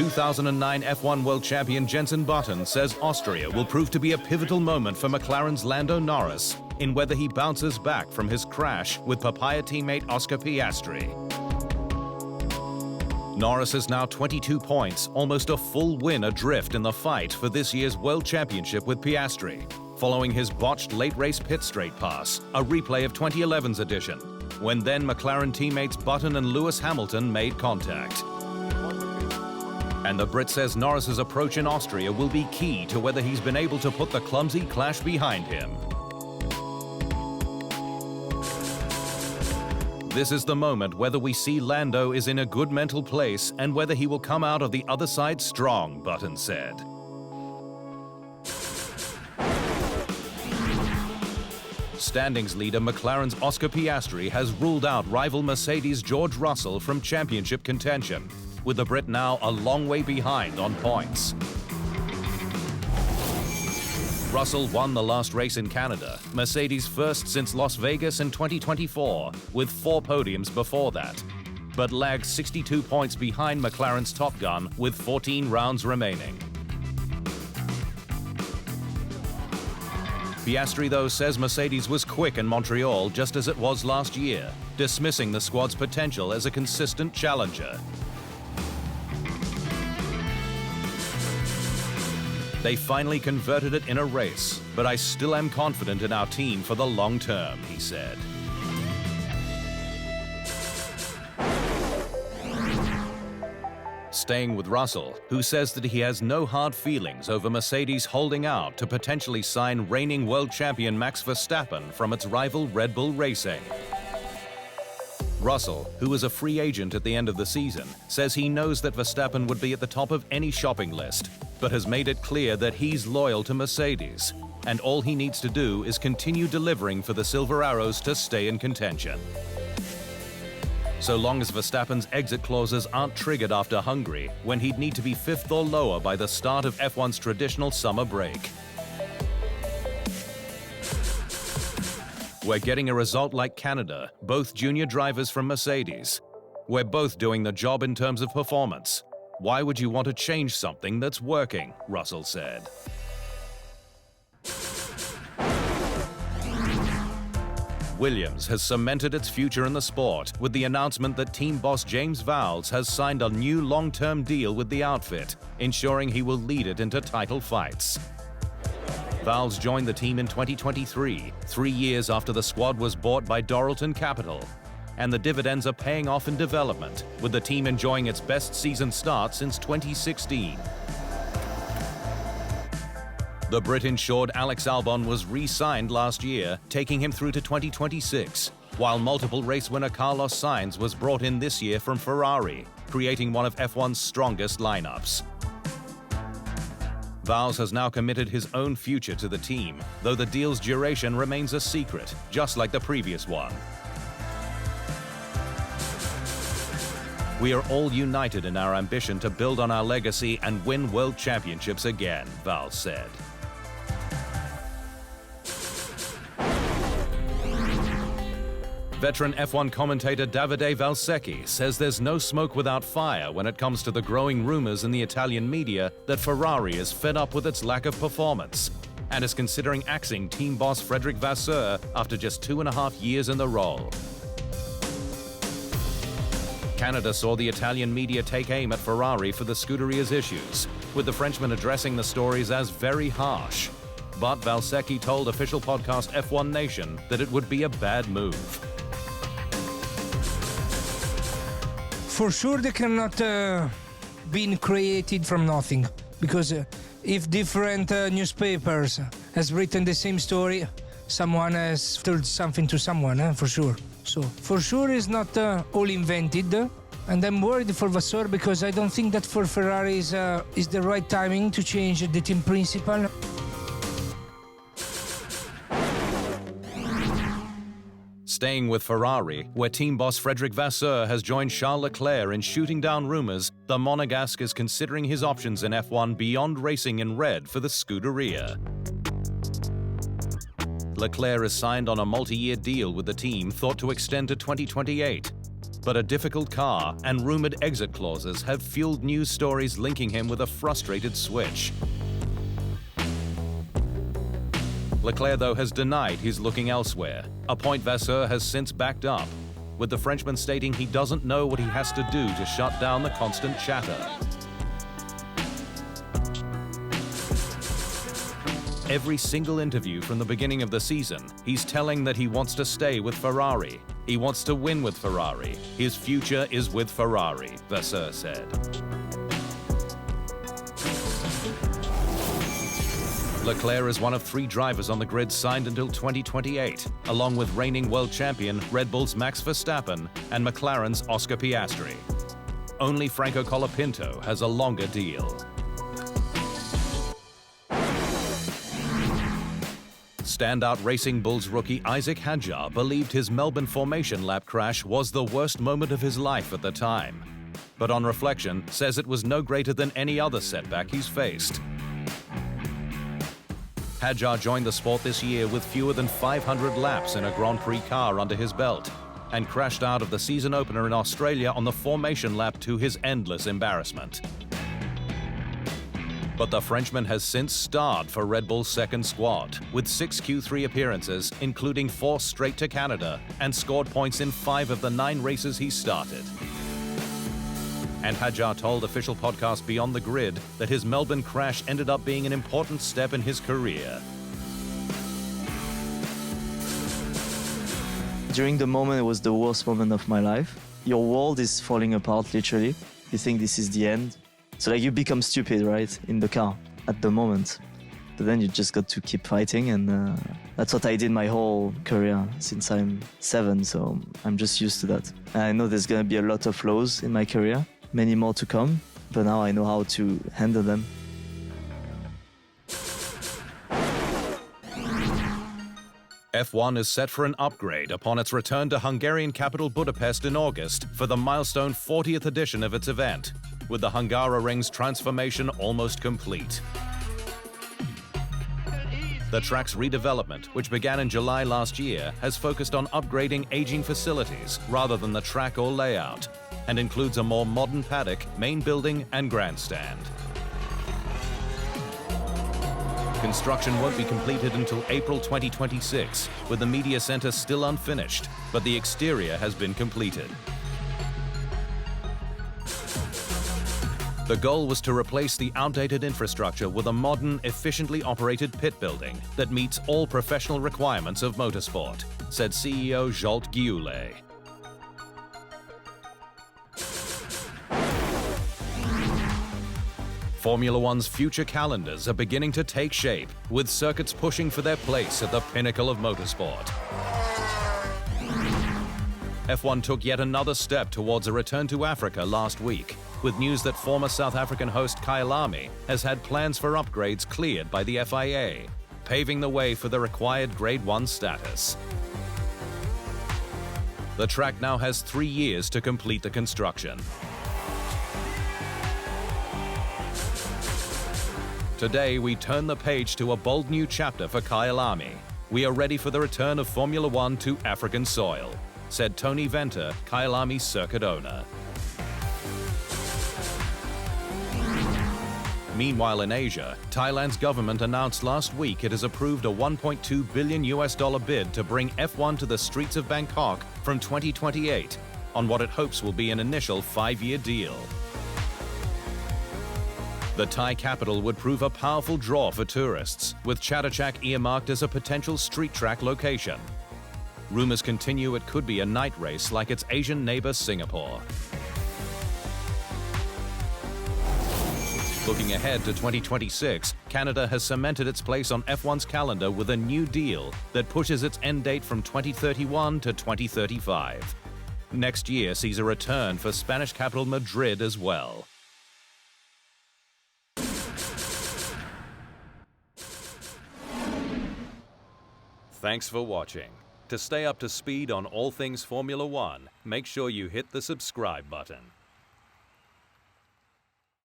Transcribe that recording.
2009 F1 World Champion Jenson Button says Austria will prove to be a pivotal moment for McLaren's Lando Norris in whether he bounces back from his crash with Papaya teammate Oscar Piastri. Norris is now 22 points, almost a full win adrift in the fight for this year's World Championship with Piastri, following his botched late-race pit straight pass, a replay of 2011's edition, when then McLaren teammates Button and Lewis Hamilton made contact. And the Brit says Norris's approach in Austria will be key to whether he's been able to put the clumsy clash behind him. This is the moment whether we see Lando is in a good mental place and whether he will come out of the other side strong, Button said. Standings leader McLaren's Oscar Piastri has ruled out rival Mercedes' George Russell from championship contention, with the Brit now a long way behind on points. Russell won the last race in Canada, Mercedes' first since Las Vegas in 2024, with 4 podiums before that, but lagged 62 points behind McLaren's Top Gun with 14 rounds remaining. Piastri, though, says Mercedes was quick in Montreal just as it was last year, dismissing the squad's potential as a consistent challenger. They finally converted it in a race, but I still am confident in our team for the long term, he said. Staying with Russell, who says that he has no hard feelings over Mercedes holding out to potentially sign reigning world champion Max Verstappen from its rival Red Bull Racing. Russell, who was a free agent at the end of the season, says he knows that Verstappen would be at the top of any shopping list, but has made it clear that he's loyal to Mercedes, and all he needs to do is continue delivering for the Silver Arrows to stay in contention. So long as Verstappen's exit clauses aren't triggered after Hungary, when he'd need to be 5th or lower by the start of F1's traditional summer break. We're getting a result like Canada, both junior drivers from Mercedes. We're both doing the job in terms of performance. Why would you want to change something that's working? Russell said. Williams has cemented its future in the sport with the announcement that team boss James Vowles has signed a new long-term deal with the outfit, ensuring he will lead it into title fights. Vowles joined the team in 2023, 3 years after the squad was bought by Doralton Capital, and the dividends are paying off in development, with the team enjoying its best season start since 2016. The Brit ensured Alex Albon was re-signed last year, taking him through to 2026, while multiple race winner Carlos Sainz was brought in this year from Ferrari, creating one of F1's strongest lineups. Vowles has now committed his own future to the team, though the deal's duration remains a secret, just like the previous one. We are all united in our ambition to build on our legacy and win world championships again, Vowles said. Veteran F1 commentator Davide Valsecchi says there's no smoke without fire when it comes to the growing rumors in the Italian media that Ferrari is fed up with its lack of performance and is considering axing team boss Vasseur after just 2.5 years in the role. Canada saw the Italian media take aim at Ferrari for the Scuderia's issues, with the Frenchman addressing the stories as very harsh. But Valsecchi told official podcast F1 Nation that it would be a bad move. For sure, they cannot be created from nothing, because if different newspapers has written the same story, someone has told something to someone, for sure. So for sure, it's not all invented, and I'm worried for Vasseur because I don't think that for Ferrari is the right timing to change the team principal. Staying with Ferrari, where team boss Vasseur has joined Charles Leclerc in shooting down rumors, the Monegasque is considering his options in F1 beyond racing in red for the Scuderia. Leclerc is signed on a multi-year deal with the team thought to extend to 2028, But a difficult car and rumored exit clauses have fueled news stories linking him with a frustrated switch. Leclerc, though, has denied he's looking elsewhere, a point Vasseur has since backed up, with the Frenchman stating he doesn't know what he has to do to shut down the constant chatter. Every single interview from the beginning of the season, he's telling that he wants to stay with Ferrari. He wants to win with Ferrari. His future is with Ferrari, Vasseur said. Leclerc is one of 3 drivers on the grid signed until 2028, along with reigning world champion Red Bull's Max Verstappen and McLaren's Oscar Piastri. Only Franco Colapinto has a longer deal. Standout Racing Bulls rookie Isaac Hadjar believed his Melbourne formation lap crash was the worst moment of his life at the time, but on reflection says it was no greater than any other setback he's faced. Hadjar joined the sport this year with fewer than 500 laps in a Grand Prix car under his belt and crashed out of the season opener in Australia on the formation lap to his endless embarrassment. But the Frenchman has since starred for Red Bull's second squad, with 6 Q3 appearances, including 4 straight to Canada, and scored points in 5 of the 9 races he started. And Hadjar told official podcast Beyond the Grid that his Melbourne crash ended up being an important step in his career. During the moment, it was the worst moment of my life. Your world is falling apart, literally. You think this is the end. So like you become stupid, right, in the car at the moment. But then you just got to keep fighting, and that's what I did my whole career since I'm 7, so I'm just used to that. And I know there's gonna be a lot of lows in my career, many more to come, but now I know how to handle them. F1 is set for an upgrade upon its return to Hungarian capital Budapest in August for the milestone 40th edition of its event, with the Hungaroring's transformation almost complete. The track's redevelopment, which began in July last year, has focused on upgrading aging facilities rather than the track or layout, and includes a more modern paddock, main building, and grandstand. Construction won't be completed until April 2026, with the media center still unfinished, but the exterior has been completed. The goal was to replace the outdated infrastructure with a modern, efficiently operated pit building that meets all professional requirements of motorsport, said CEO Zsolt Gyula. Formula One's future calendars are beginning to take shape, with circuits pushing for their place at the pinnacle of motorsport. F1 took yet another step towards a return to Africa last week, with news that former South African host Kyalami has had plans for upgrades cleared by the FIA, paving the way for the required Grade 1 status. The track now has 3 years to complete the construction. Today, we turn the page to a bold new chapter for Kyalami. We are ready for the return of Formula One to African soil, said Tony Venter, Kyalami's circuit owner. Meanwhile, in Asia, Thailand's government announced last week it has approved a $1.2 billion bid to bring F1 to the streets of Bangkok from 2028 on what it hopes will be an initial 5-year deal. The Thai capital would prove a powerful draw for tourists, with Chatuchak earmarked as a potential street track location. Rumors continue it could be a night race like its Asian neighbor Singapore. Looking ahead to 2026, Canada has cemented its place on F1's calendar with a new deal that pushes its end date from 2031 to 2035. Next year sees a return for Spanish capital Madrid as well. Thanks for watching. To stay up to speed on all things Formula One, make sure you hit the subscribe button.